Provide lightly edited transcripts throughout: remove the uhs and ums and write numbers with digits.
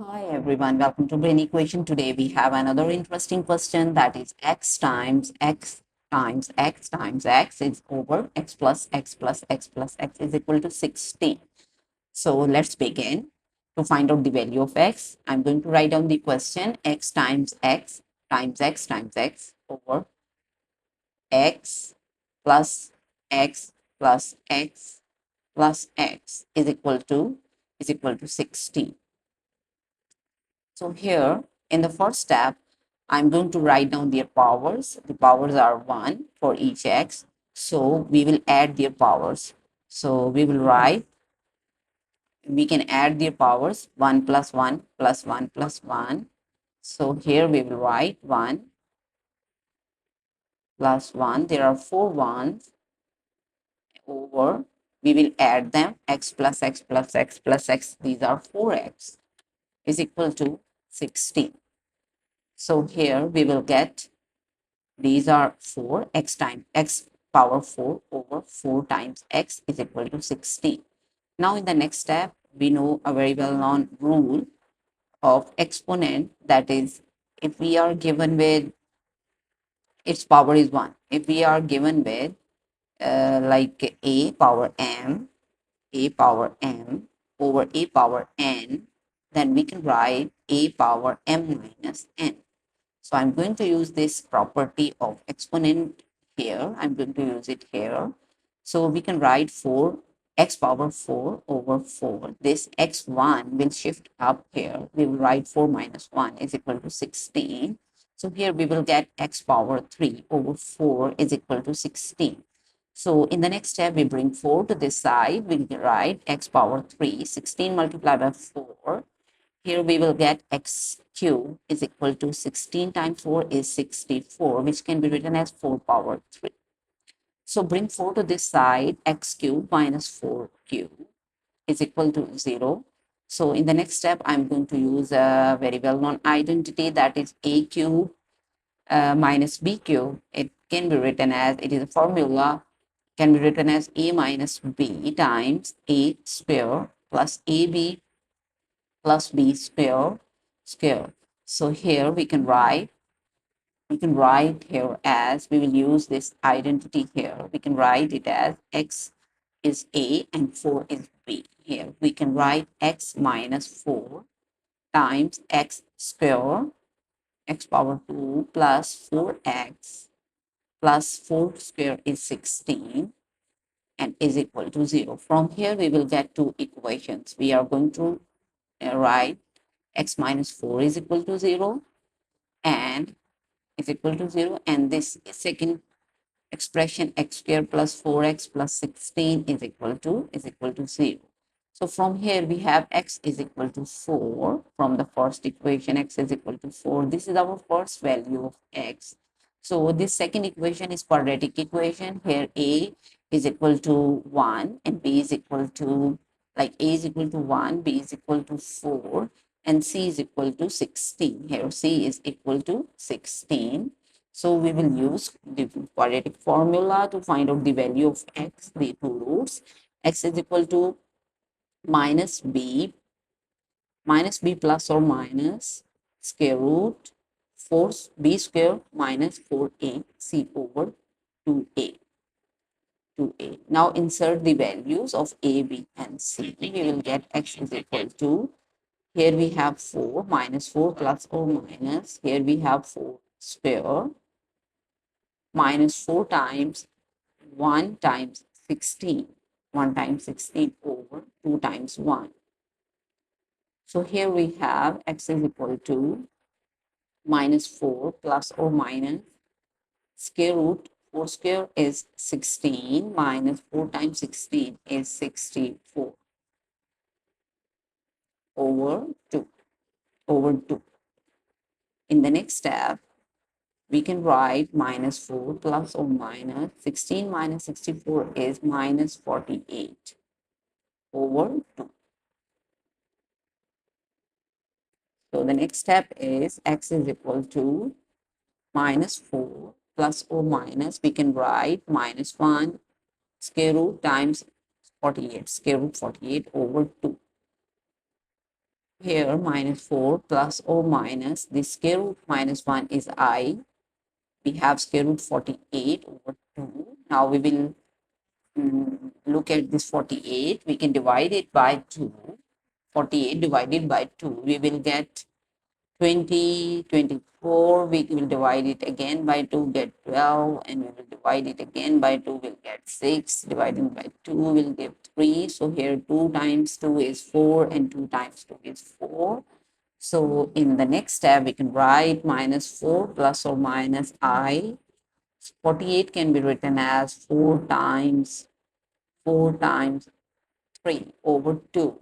Hi everyone, welcome to Brainy equation. Today we have another interesting question, that is x times x times x times x is over x plus x plus x plus x is equal to 16. So let's begin. To find out the value of x, I'm going to write down the question x times x times x times x over x plus x plus x plus x is equal to 16. So here in the first step, I'm going to write down their powers. The powers are 1 for each x. So we will add their powers. So we can add their powers 1 plus 1 plus 1 plus 1. So here we will write 1 plus 1. There are 4 ones over. We will add them x plus x plus x plus x. These are 4x is equal to 16. So here we will get these are 4 x times x power 4 over 4 times x is equal to 16. Now in the next step, we know a very well known rule of exponent, that is if we are given with its power is 1. If we are given with like a power m over a power n, then we can write a power m minus n. So I'm going to use this property of exponent here. I'm going to use it here. So we can write 4 x power 4 over 4. This x1 will shift up here. We will write 4 minus 1 is equal to 16. So here we will get x power 3 over 4 is equal to 16. So in the next step, we bring 4 to this side. We can write x power 3, 16 multiplied by 4. Here we will get x cube is equal to 16 times 4 is 64, which can be written as 4 power 3. So bring 4 to this side, x cube minus 4 cube is equal to 0. So in the next step, I'm going to use a very well-known identity, that is a cube minus b cube. It can be written as, it is a formula, can be written as a minus b times a square plus ab plus b square. So here we can write here as, we will use this identity here. We can write it as x is a and 4 is b. Here we can write x minus 4 times x square, x power 2 plus 4x plus 4 square is 16 and is equal to 0. From here we will get two equations. We are going to write x minus 4 is equal to 0 and this second expression x square plus 4x plus 16 is equal to 0. So from here we have x is equal to 4. From the first equation, x is equal to 4. This is our first value of x. So this second equation is quadratic equation. Here a is equal to 1 and b is equal to, like a is equal to 1, b is equal to 4 and c is equal to 16. Here c is equal to 16. So we will use the quadratic formula to find out the value of x, the two roots. X is equal to minus b plus or minus square root 4b square minus 4ac over 2a. Now insert the values of a, b and c. We will get x is equal to, here we have 4 minus 4 plus or minus, here we have 4 square minus 4 times 1 times 16. 1 times 16 over 2 times 1. So here we have x is equal to minus 4 plus or minus square root 4 square is 16 minus 4 times 16 is 64 over 2 over 2. In the next step, we can write minus 4 plus or minus 16 minus 64 is minus 48 over 2. So the next step is x is equal to minus 4 plus or minus, we can write minus 1 square root times 48, square root 48 over 2. here minus 4 plus or minus the square root minus 1 is I. We have square root 48 over 2. Now we will look at this 48. We can divide it by 2. 48 divided by 2, we will get 20, 24. We will divide it again by 2, get 12, and we will divide it again by 2, we'll get 6. Dividing by 2 will give 3. So here 2 times 2 is 4 and 2 times 2 is 4. So in the next step, we can write minus 4 plus or minus I. 48 can be written as 4 times 3 over 2.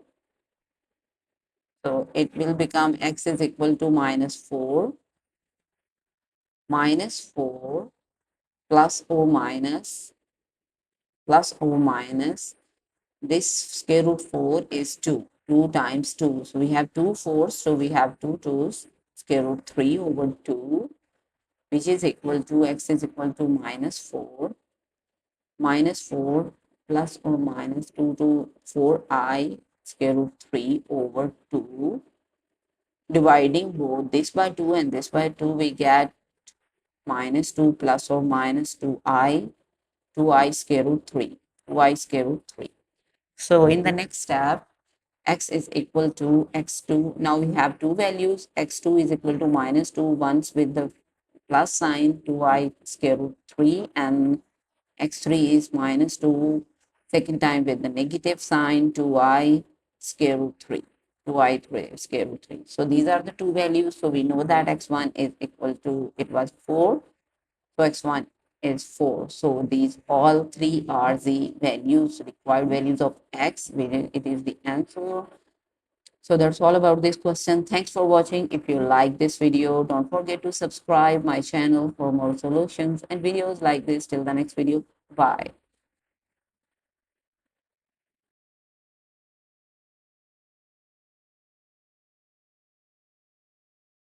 So it will become x is equal to minus 4 plus or minus this square root 4 is 2. 2 times 2. So we have 2 4s. So we have 2 2s. Square root 3 over 2, which is equal to x is equal to minus 4 plus or minus 2 to 4I square root 3 over 2. Dividing both this by 2 and this by 2, we get minus 2 plus or minus 2I square root 3. 2I square root 3. So in the next step, x is equal to x2. Now we have two values. x2 is equal to minus 2 once with the plus sign, 2I square root 3, and x3 is minus 2 second time with the negative sign, 2I square root 3. 2I square root 3. So these are the two values. So we know that x1 is equal to, it was 4. So x1 is 4. So these all three are the values, required values of x. It is the answer. So that's all about this question. Thanks for watching. If you like this video, don't forget to subscribe my channel for more solutions and videos like this. Till the next video. Bye.